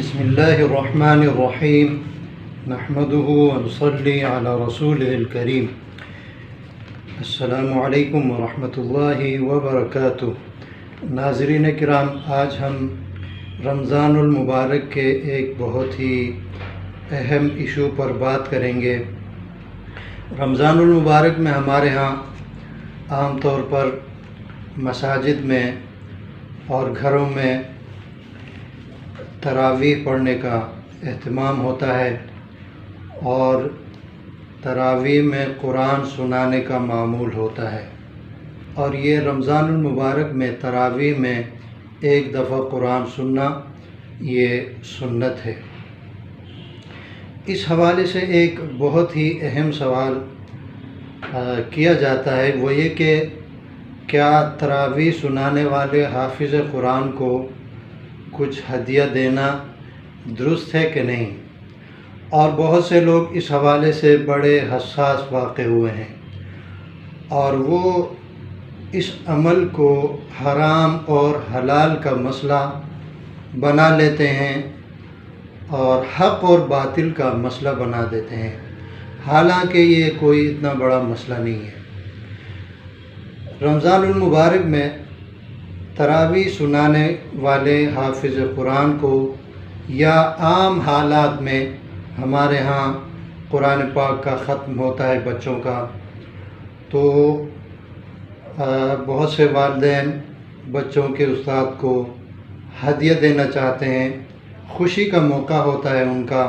بسم اللہ الرحمن الرحیم نحمده ونصلی علی رسولہ الکریم۔ السلام علیکم ورحمۃ اللہ وبرکاتہ۔ ناظرین کرام، آج ہم رمضان المبارک کے ایک بہت ہی اہم ایشو پر بات کریں گے۔ رمضان المبارک میں ہمارے ہاں عام طور پر مساجد میں اور گھروں میں تراویح پڑھنے کا اہتمام ہوتا ہے اور تراویح میں قرآن سنانے کا معمول ہوتا ہے، اور یہ رمضان المبارک میں تراویح میں ایک دفعہ قرآن سننا یہ سنت ہے۔ اس حوالے سے ایک بہت ہی اہم سوال کیا جاتا ہے، وہ یہ کہ کیا تراویح سنانے والے حافظ قرآن کو کچھ ہدیہ دینا درست ہے کہ نہیں؟ اور بہت سے لوگ اس حوالے سے بڑے حساس واقع ہوئے ہیں اور وہ اس عمل کو حرام اور حلال کا مسئلہ بنا لیتے ہیں اور حق اور باطل کا مسئلہ بنا دیتے ہیں، حالانکہ یہ کوئی اتنا بڑا مسئلہ نہیں ہے۔ رمضان المبارک میں تراویح سنانے والے حافظ قرآن کو یا عام حالات میں ہمارے ہاں قرآن پاک کا ختم ہوتا ہے بچوں کا، تو بہت سے والدین بچوں کے استاد کو ہدیہ دینا چاہتے ہیں، خوشی کا موقع ہوتا ہے ان کا،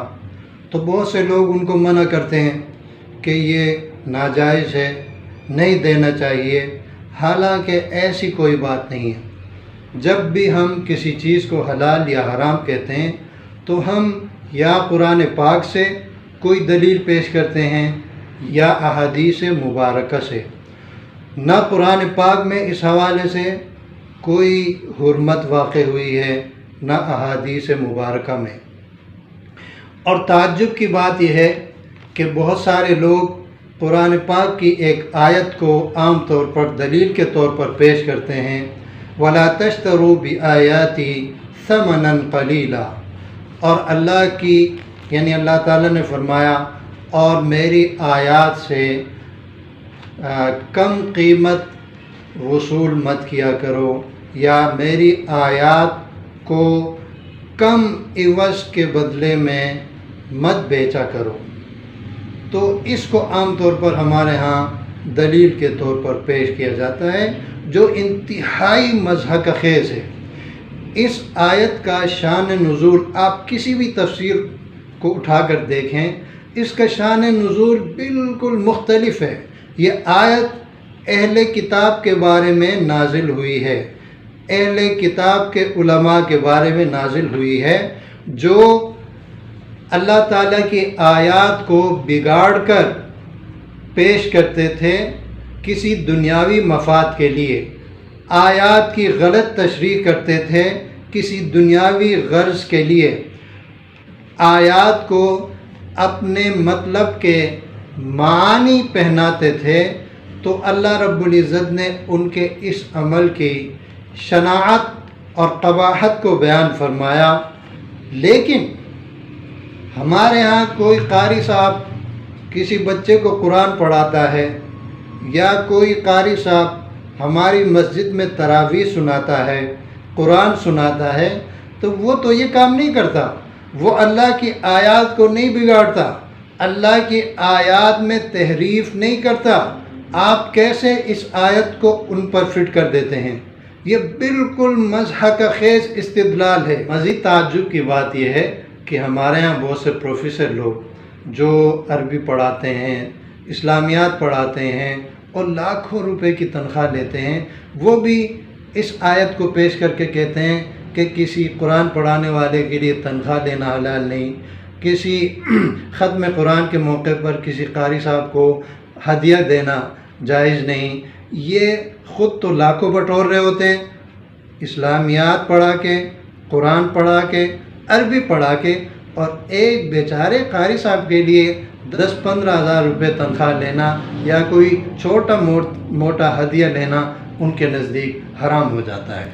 تو بہت سے لوگ ان کو منع کرتے ہیں کہ یہ ناجائز ہے، نہیں دینا چاہیے، حالانکہ ایسی کوئی بات نہیں ہے۔ جب بھی ہم کسی چیز کو حلال یا حرام کہتے ہیں تو ہم یا قرآن پاک سے کوئی دلیل پیش کرتے ہیں یا احادیث مبارکہ سے۔ نہ قرآن پاک میں اس حوالے سے کوئی حرمت واقع ہوئی ہے، نہ احادیث مبارکہ میں۔ اور تعجب کی بات یہ ہے کہ بہت سارے لوگ قرآن پاک کی ایک آیت کو عام طور پر دلیل کے طور پر پیش کرتے ہیں، وَلَا تَشْتَرُوا بِآيَاتِي ثَمَنًا قَلِيلًا، اور اللہ کی یعنی اللہ تعالیٰ نے فرمایا اور میری آیات سے کم قیمت وصول مت کیا کرو، یا میری آیات کو کم عوض کے بدلے میں مت بیچا کرو۔ تو اس کو عام طور پر ہمارے ہاں دلیل کے طور پر پیش کیا جاتا ہے، جو انتہائی مضحکہ خیز ہے۔ اس آیت کا شان نزول آپ کسی بھی تفسیر کو اٹھا کر دیکھیں، اس کا شان نزول بالکل مختلف ہے۔ یہ آیت اہل کتاب کے بارے میں نازل ہوئی ہے، اہل کتاب کے علماء کے بارے میں نازل ہوئی ہے، جو اللہ تعالیٰ کی آیات کو بگاڑ کر پیش کرتے تھے کسی دنیاوی مفاد کے لیے، آیات کی غلط تشریح کرتے تھے کسی دنیاوی غرض کے لیے، آیات کو اپنے مطلب کے معنی پہناتے تھے، تو اللہ رب العزت نے ان کے اس عمل کی شناعت اور قباحت کو بیان فرمایا۔ لیکن ہمارے ہاں کوئی قاری صاحب کسی بچے کو قرآن پڑھاتا ہے، یا کوئی قاری صاحب ہماری مسجد میں تراویح سناتا ہے، قرآن سناتا ہے، تو وہ تو یہ کام نہیں کرتا، وہ اللہ کی آیات کو نہیں بگاڑتا، اللہ کی آیات میں تحریف نہیں کرتا۔ آپ کیسے اس آیت کو ان پر فٹ کر دیتے ہیں؟ یہ بالکل مضحکہ خیز استدلال ہے۔ مزید تعجب کی بات یہ ہے کہ ہمارے ہاں بہت سے پروفیسر لوگ جو عربی پڑھاتے ہیں، اسلامیات پڑھاتے ہیں اور لاکھوں روپے کی تنخواہ لیتے ہیں، وہ بھی اس آیت کو پیش کر کے کہتے ہیں کہ کسی قرآن پڑھانے والے کے لیے تنخواہ لینا حلال نہیں، کسی ختم قرآن کے موقع پر کسی قاری صاحب کو ہدیہ دینا جائز نہیں۔ یہ خود تو لاکھوں بٹور رہے ہوتے ہیں، اسلامیات پڑھا کے، قرآن پڑھا کے، عربی پڑھا کے، اور ایک بیچارے قاری صاحب کے لیے 10-15 ہزار روپے تنخواہ لینا یا کوئی چھوٹا موٹا ہدیہ لینا ان کے نزدیک حرام ہو جاتا ہے۔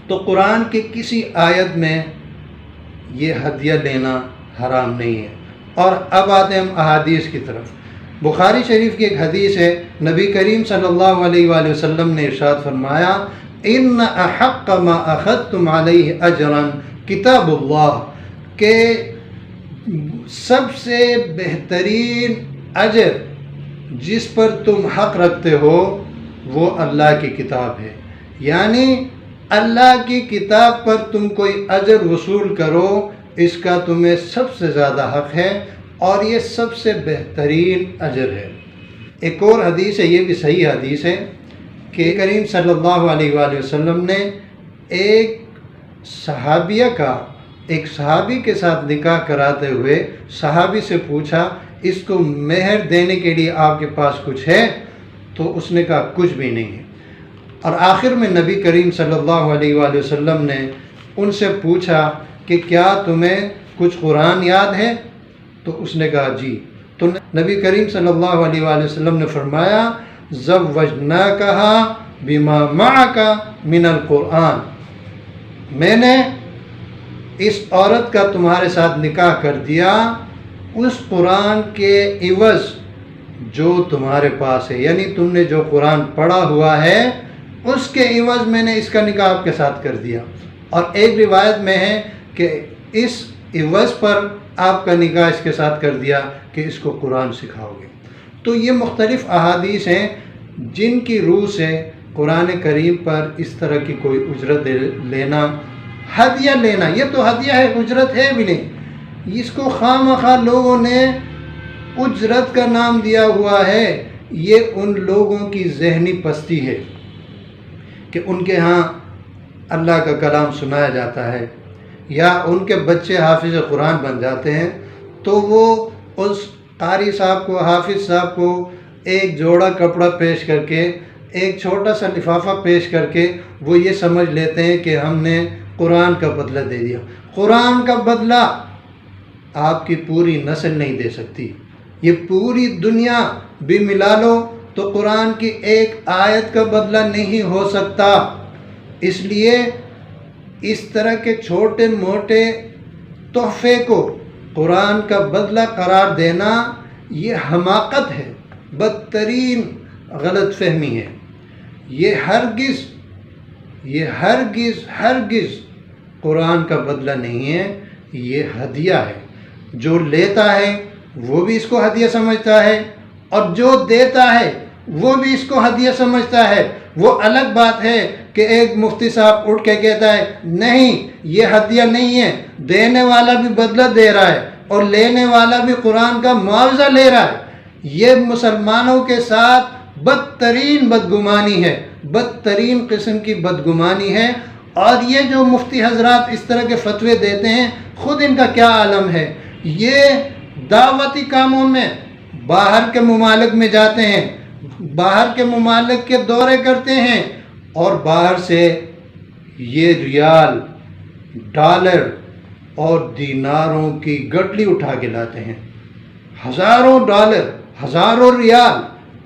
تو قرآن کی کسی آیت میں یہ ہدیہ لینا حرام نہیں ہے۔ اور اب آتے ہیں ہم احادیث کی طرف۔ بخاری شریف کی ایک حدیث ہے، نبی کریم صلی اللہ علیہ وآلہ وسلم نے ارشاد فرمایا، ان احق ما اخذتم علیہ اجرا کتاب اللہ، کہ سب سے بہترین اجر جس پر تم حق رکھتے ہو وہ اللہ کی کتاب ہے۔ یعنی اللہ کی کتاب پر تم کوئی اجر وصول کرو، اس کا تمہیں سب سے زیادہ حق ہے اور یہ سب سے بہترین اجر ہے۔ ایک اور حدیث ہے، یہ بھی صحیح حدیث ہے، کہ کریم صلی اللہ علیہ وآلہ وسلم نے ایک صحابیہ کا ایک صحابی کے ساتھ نکاح کراتے ہوئے صحابی سے پوچھا، اس کو مہر دینے کے لیے آپ کے پاس کچھ ہے؟ تو اس نے کہا کچھ بھی نہیں ہے۔ اور آخر میں نبی کریم صلی اللہ علیہ وآلہ وسلم نے ان سے پوچھا کہ کیا تمہیں کچھ قرآن یاد ہے؟ تو اس نے کہا جی۔ تو نبی کریم صلی اللہ علیہ وآلہ وسلم نے فرمایا، زوجناکہا بما معک من القرآن، میں نے اس عورت کا تمہارے ساتھ نکاح کر دیا اس قرآن کے عوض جو تمہارے پاس ہے، یعنی تم نے جو قرآن پڑھا ہوا ہے اس کے عوض میں نے اس کا نکاح آپ کے ساتھ کر دیا۔ اور ایک روایت میں ہے کہ اس عوض پر آپ کا نکاح اس کے ساتھ کر دیا کہ اس کو قرآن سکھاؤ گے۔ تو یہ مختلف احادیث ہیں جن کی روح سے قرآن کریم پر اس طرح کی کوئی اجرت لینا، ہدیہ لینا، یہ تو ہدیہ ہے، اجرت ہے بھی نہیں، اس کو خواہ مخواہ لوگوں نے اجرت کا نام دیا ہوا ہے۔ یہ ان لوگوں کی ذہنی پستی ہے کہ ان کے ہاں اللہ کا کلام سنایا جاتا ہے یا ان کے بچے حافظ قرآن بن جاتے ہیں، تو وہ اس قاری صاحب کو، حافظ صاحب کو ایک جوڑا کپڑا پیش کر کے، ایک چھوٹا سا لفافہ پیش کر کے وہ یہ سمجھ لیتے ہیں کہ ہم نے قرآن کا بدلہ دے دیا۔ قرآن کا بدلہ آپ کی پوری نسل نہیں دے سکتی، یہ پوری دنیا بھی ملا لو تو قرآن کی ایک آیت کا بدلہ نہیں ہو سکتا۔ اس لیے اس طرح کے چھوٹے موٹے تحفے کو قرآن کا بدلہ قرار دینا یہ حماقت ہے، بدترین غلط فہمی ہے۔ یہ ہرگز قرآن کا بدلہ نہیں ہے، یہ ہدیہ ہے۔ جو لیتا ہے وہ بھی اس کو ہدیہ سمجھتا ہے اور جو دیتا ہے وہ بھی اس کو ہدیہ سمجھتا ہے۔ وہ الگ بات ہے کہ ایک مفتی صاحب اٹھ کے کہتا ہے نہیں یہ ہدیہ نہیں ہے، دینے والا بھی بدلہ دے رہا ہے اور لینے والا بھی قرآن کا معاوضہ لے رہا ہے۔ یہ مسلمانوں کے ساتھ بدترین بدگمانی ہے، بدترین قسم کی بدگمانی ہے۔ اور یہ جو مفتی حضرات اس طرح کے فتوے دیتے ہیں، خود ان کا کیا عالم ہے۔ یہ دعوتی کاموں میں باہر کے ممالک میں جاتے ہیں، باہر کے ممالک کے دورے کرتے ہیں اور باہر سے یہ ریال، ڈالر اور دیناروں کی گٹلی اٹھا کے لاتے ہیں۔ ہزاروں ڈالر، ہزاروں ریال،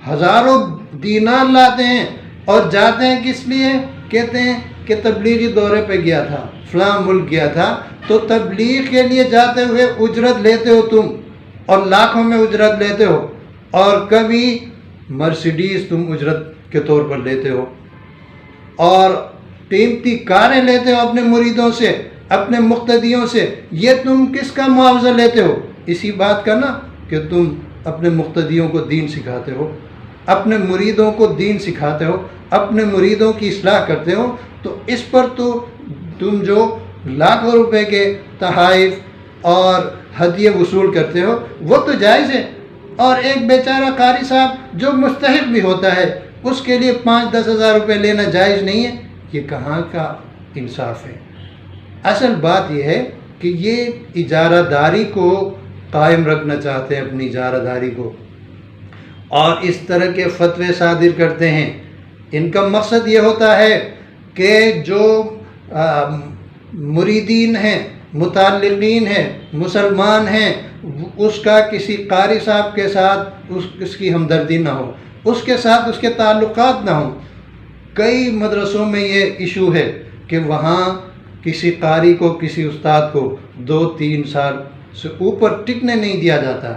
ہزاروں دینار لاتے ہیں اور جاتے ہیں کس لیے؟ کہتے ہیں کہ تبلیغی دورے پہ گیا تھا، فلاں ملک گیا تھا۔ تو تبلیغ کے لیے جاتے ہوئے اجرت لیتے ہو تم، اور لاکھوں میں اجرت لیتے ہو، اور کبھی مرسیڈیز تم اجرت کے طور پر لیتے ہو، اور قیمتی کاریں لیتے ہو اپنے مریدوں سے، اپنے مقتدیوں سے۔ یہ تم کس کا معاوضہ لیتے ہو؟ اسی بات کا نا کہ تم اپنے مقتدیوں کو دین سکھاتے ہو، اپنے مریدوں کو دین سکھاتے ہو، اپنے مریدوں کی اصلاح کرتے ہو۔ تو اس پر تو تم جو لاکھوں روپے کے تحائف اور ہدیے وصول کرتے ہو وہ تو جائز ہے، اور ایک بیچارہ قاری صاحب جو مستحق بھی ہوتا ہے اس کے لیے 5-10 ہزار روپے لینا جائز نہیں ہے۔ یہ کہاں کا انصاف ہے؟ اصل بات یہ ہے کہ یہ اجارہ داری کو قائم رکھنا چاہتے ہیں، اپنی اجارہ داری کو، اور اس طرح کے فتوے صادر کرتے ہیں۔ ان کا مقصد یہ ہوتا ہے کہ جو مریدین ہیں، متعلقین ہیں، مسلمان ہیں، اس کا کسی قاری صاحب کے ساتھ اس کی ہمدردی نہ ہو، اس کے ساتھ اس کے تعلقات نہ ہوں۔ کئی مدرسوں میں یہ ایشو ہے کہ وہاں کسی قاری کو، کسی استاد کو 2-3 سال سے اوپر ٹکنے نہیں دیا جاتا۔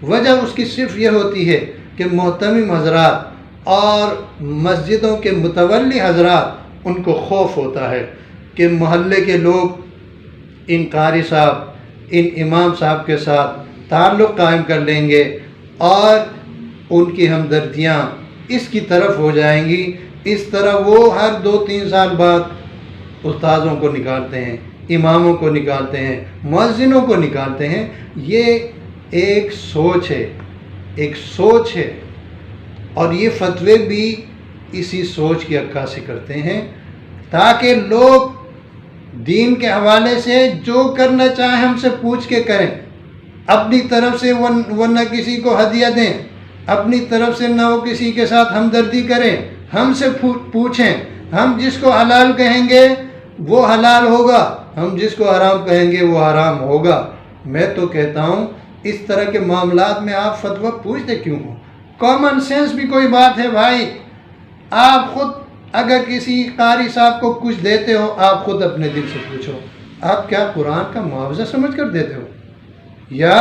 وجہ اس کی صرف یہ ہوتی ہے کہ محتمم حضرات اور مسجدوں کے متولی حضرات ان کو خوف ہوتا ہے کہ محلے کے لوگ ان قاری صاحب، ان امام صاحب کے ساتھ تعلق قائم کر لیں گے اور ان کی ہمدردیاں اس کی طرف ہو جائیں گی۔ اس طرح وہ ہر 2-3 سال بعد استاذوں کو نکالتے ہیں، اماموں کو نکالتے ہیں، مؤذنوں کو نکالتے ہیں۔ یہ ایک سوچ ہے، ایک سوچ ہے، اور یہ فتوے بھی اسی سوچ کی عکاسی کرتے ہیں تاکہ لوگ دین کے حوالے سے جو کرنا چاہیں ہم سے پوچھ کے کریں، اپنی طرف سے وہ نہ کسی کو ہدیہ دیں، اپنی طرف سے نہ وہ کسی کے ساتھ ہمدردی کریں، ہم سے پوچھیں۔ ہم جس کو حلال کہیں گے وہ حلال ہوگا، ہم جس کو حرام کہیں گے وہ حرام ہوگا۔ میں تو کہتا ہوں اس طرح کے معاملات میں آپ فتویٰ پوچھتے کیوں ہو؟ کامن سینس بھی کوئی بات ہے بھائی۔ آپ خود اگر کسی قاری صاحب کو کچھ دیتے ہو، آپ خود اپنے دل سے پوچھو، آپ کیا قرآن کا معاوضہ سمجھ کر دیتے ہو، یا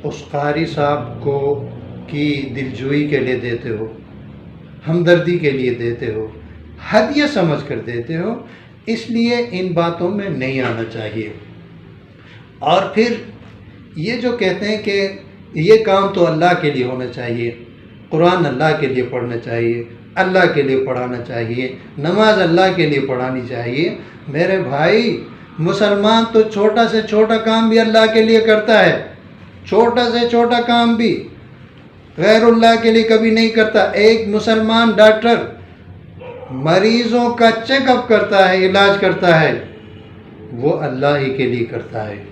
اس قاری صاحب کو کی دلجوئی کے لیے دیتے ہو، ہمدردی کے لیے دیتے ہو، ہدیہ سمجھ کر دیتے ہو؟ اس لیے ان باتوں میں نہیں آنا چاہیے۔ اور پھر یہ جو کہتے ہیں کہ یہ کام تو اللہ کے لیے ہونا چاہیے، قرآن اللہ کے لیے پڑھنا چاہیے، اللہ کے لیے پڑھانا چاہیے، نماز اللہ کے لیے پڑھانی چاہیے۔ میرے بھائی، مسلمان تو چھوٹا سے چھوٹا کام بھی اللہ کے لیے کرتا ہے، چھوٹا سے چھوٹا کام بھی غیر اللہ کے لیے کبھی نہیں کرتا۔ ایک مسلمان ڈاکٹر مریضوں کا چیک اپ کرتا ہے، علاج کرتا ہے، وہ اللہ ہی کے لیے کرتا ہے،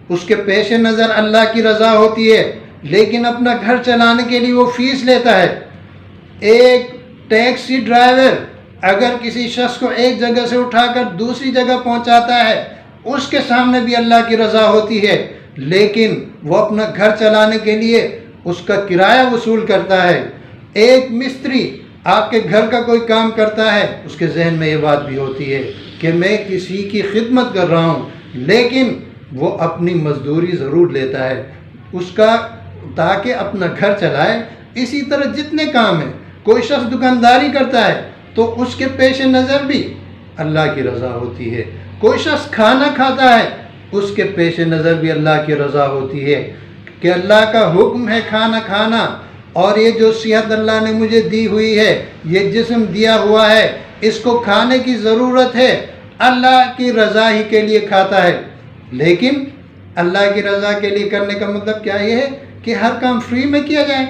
اس کے پیش نظر اللہ کی رضا ہوتی ہے، لیکن اپنا گھر چلانے کے لیے وہ فیس لیتا ہے۔ ایک ٹیکسی ڈرائیور اگر کسی شخص کو ایک جگہ سے اٹھا کر دوسری جگہ پہنچاتا ہے، اس کے سامنے بھی اللہ کی رضا ہوتی ہے، لیکن وہ اپنا گھر چلانے کے لیے اس کا کرایہ وصول کرتا ہے۔ ایک مستری آپ کے گھر کا کوئی کام کرتا ہے، اس کے ذہن میں یہ بات بھی ہوتی ہے کہ میں کسی کی خدمت کر رہا ہوں، لیکن وہ اپنی مزدوری ضرور لیتا ہے اس کا، تاکہ اپنا گھر چلائے۔ اسی طرح جتنے کام ہیں، کوئی شخص دکانداری کرتا ہے تو اس کے پیش نظر بھی اللہ کی رضا ہوتی ہے۔ کوئی شخص کھانا کھاتا ہے، اس کے پیش نظر بھی اللہ کی رضا ہوتی ہے کہ اللہ کا حکم ہے کھانا کھانا، اور یہ جو صحت اللہ نے مجھے دی ہوئی ہے، یہ جسم دیا ہوا ہے، اس کو کھانے کی ضرورت ہے، اللہ کی رضا ہی کے لیے کھاتا ہے۔ لیکن اللہ کی رضا کے لیے کرنے کا مطلب کیا یہ ہے کہ ہر کام فری میں کیا جائے؟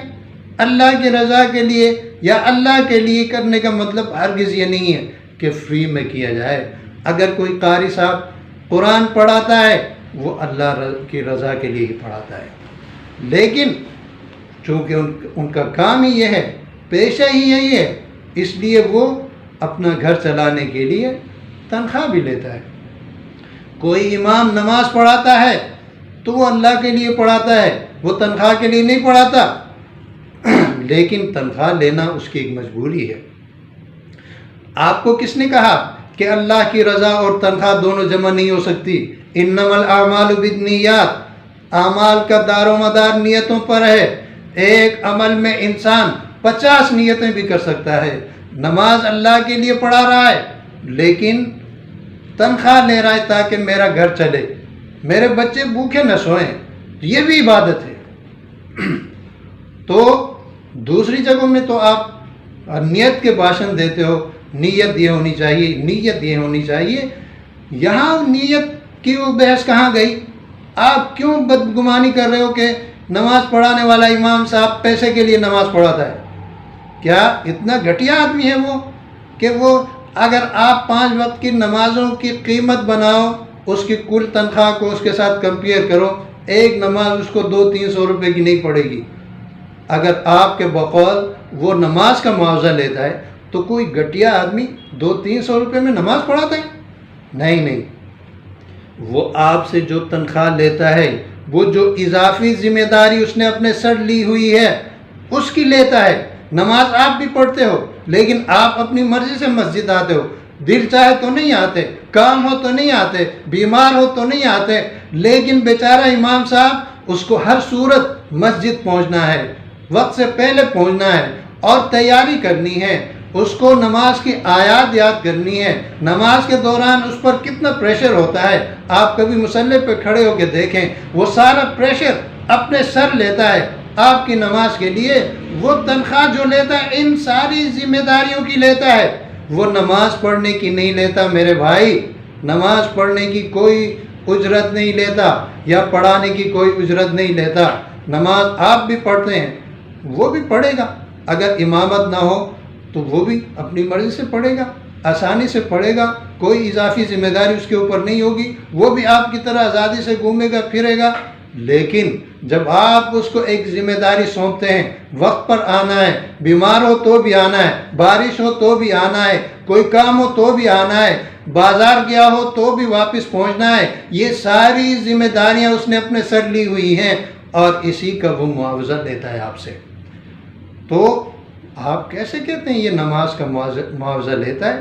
اللہ کی رضا کے لیے یا اللہ کے لیے کرنے کا مطلب ہرگز یہ نہیں ہے کہ فری میں کیا جائے۔ اگر کوئی قاری صاحب قرآن پڑھاتا ہے، وہ اللہ کی رضا کے لیے ہی پڑھاتا ہے، لیکن چونکہ ان کا کام ہی یہ ہے، پیشہ ہی یہی ہے، اس لیے وہ اپنا گھر چلانے کے لیے تنخواہ بھی لیتا ہے۔ کوئی امام نماز پڑھاتا ہے تو وہ اللہ کے لیے پڑھاتا ہے، وہ تنخواہ کے لیے نہیں پڑھاتا، لیکن تنخواہ لینا اس کی ایک مجبوری ہے۔ آپ کو کس نے کہا کہ اللہ کی رضا اور تنخواہ دونوں جمع نہیں ہو سکتی؟ انما الاعمال بالنیات، اعمال کا دار و مدار نیتوں پر ہے۔ ایک عمل میں انسان 50 نیتیں بھی کر سکتا ہے۔ نماز اللہ کے لیے پڑھا رہا ہے، لیکن تنخواہ لے رہا ہے تاکہ میرا گھر چلے، میرے بچے بھوکے نہ سوئیں، یہ بھی عبادت ہے۔ تو دوسری جگہوں میں تو آپ نیت کے بھاشن دیتے ہو، نیت یہ ہونی چاہیے، نیت یہ ہونی چاہیے، یہاں نیت کی وہ بحث کہاں گئی؟ آپ کیوں بدگمانی کر رہے ہو کہ نماز پڑھانے والا امام صاحب پیسے کے لیے نماز پڑھاتا ہے؟ کیا اتنا گھٹیا آدمی ہے وہ کہ وہ اگر آپ 5 وقت کی نمازوں کی قیمت بناؤ، اس کی کل تنخواہ کو اس کے ساتھ کمپیئر کرو، ایک نماز اس کو 200-300 روپے کی نہیں پڑے گی۔ اگر آپ کے بقول وہ نماز کا معاوضہ لیتا ہے تو کوئی گھٹیا آدمی 200-300 روپے میں نماز پڑھاتا ہے؟ نہیں، وہ آپ سے جو تنخواہ لیتا ہے، وہ جو اضافی ذمہ داری اس نے اپنے سر لی ہوئی ہے، اس کی لیتا ہے۔ نماز آپ بھی پڑھتے ہو، لیکن آپ اپنی مرضی سے مسجد آتے ہو، دل چاہے تو نہیں آتے، کام ہو تو نہیں آتے، بیمار ہو تو نہیں آتے، لیکن بیچارہ امام صاحب اس کو ہر صورت مسجد پہنچنا ہے، وقت سے پہلے پہنچنا ہے اور تیاری کرنی ہے، اس کو نماز کی آیات یاد کرنی ہے، نماز کے دوران اس پر کتنا پریشر ہوتا ہے۔ آپ کبھی مصلی پہ کھڑے ہو کے دیکھیں، وہ سارا پریشر اپنے سر لیتا ہے آپ کی نماز کے لیے، وہ تنخواہ جو لیتا ہے ان ساری ذمہ داریوں کی لیتا ہے، وہ نماز پڑھنے کی نہیں لیتا میرے بھائی، نماز پڑھنے کی کوئی اجرت نہیں لیتا یا پڑھانے کی کوئی اجرت نہیں لیتا۔ نماز آپ بھی پڑھتے ہیں، وہ بھی پڑھے گا، اگر امامت نہ ہو تو وہ بھی اپنی مرضی سے پڑھے گا، آسانی سے پڑھے گا، کوئی اضافی ذمہ داری اس کے اوپر نہیں ہوگی، وہ بھی آپ کی طرح آزادی سے گھومے گا پھرے گا۔ لیکن جب آپ اس کو ایک ذمہ داری سونپتے ہیں، وقت پر آنا ہے، بیمار ہو تو بھی آنا ہے، بارش ہو تو بھی آنا ہے، کوئی کام ہو تو بھی آنا ہے، بازار گیا ہو تو بھی واپس پہنچنا ہے، یہ ساری ذمہ داریاں اس نے اپنے سر لی ہوئی ہیں اور اسی کا وہ معاوضہ لیتا ہے آپ سے۔ تو آپ کیسے کہتے ہیں یہ نماز کا معاوضہ لیتا ہے؟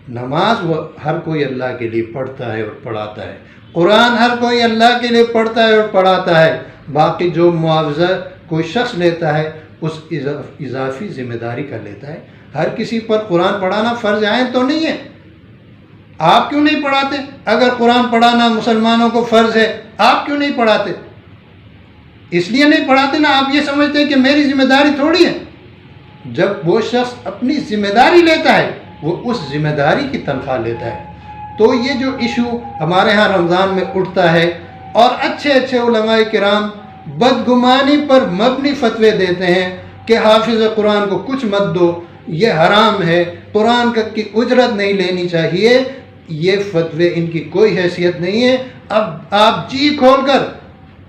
نماز وہ ہر کوئی اللہ کے لیے پڑھتا ہے اور پڑھاتا ہے، قرآن ہر کوئی اللہ کے لیے پڑھتا ہے اور پڑھاتا ہے، باقی جو معاوضہ کوئی شخص لیتا ہے اس اضافی ذمہ داری کا لیتا ہے۔ ہر کسی پر قرآن پڑھانا فرض عین تو نہیں ہے، آپ کیوں نہیں پڑھاتے؟ اگر قرآن پڑھانا مسلمانوں کو فرض ہے، آپ کیوں نہیں پڑھاتے؟ اس لیے نہیں پڑھاتے نا، آپ یہ سمجھتے ہیں کہ میری ذمہ داری تھوڑی ہے۔ جب وہ شخص اپنی ذمہ داری لیتا ہے وہ اس ذمہ داری کی تنخواہ لیتا ہے۔ تو یہ جو ایشو ہمارے ہاں رمضان میں اٹھتا ہے اور اچھے اچھے علماء کرام بدگمانی پر مبنی فتوے دیتے ہیں کہ حافظ قرآن کو کچھ مت دو، یہ حرام ہے، قرآن کی اجرت نہیں لینی چاہیے، یہ فتوے ان کی کوئی حیثیت نہیں ہے۔ اب آپ جی کھول کر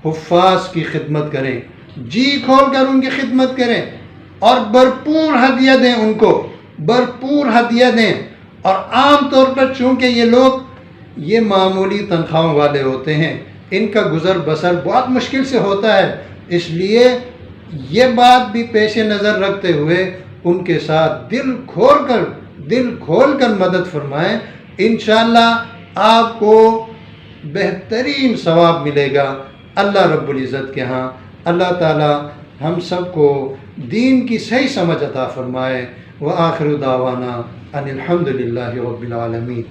حفاظ کی خدمت کریں، جی کھول کر ان کی خدمت کریں اور بھرپور ہدیہ دیں، ان کو بھرپور ہدیہ دیں۔ اور عام طور پر چونکہ یہ لوگ یہ معمولی تنخواہوں والے ہوتے ہیں، ان کا گزر بسر بہت مشکل سے ہوتا ہے، اس لیے یہ بات بھی پیش نظر رکھتے ہوئے ان کے ساتھ دل کھول کر مدد فرمائیں، انشاءاللہ آپ کو بہترین ثواب ملے گا اللہ رب العزت کے ہاں۔ اللہ تعالی ہم سب کو دین کی صحیح سمجھ عطا فرمائے۔ وآخر دعوانا ان الحمد للہ رب العالمین۔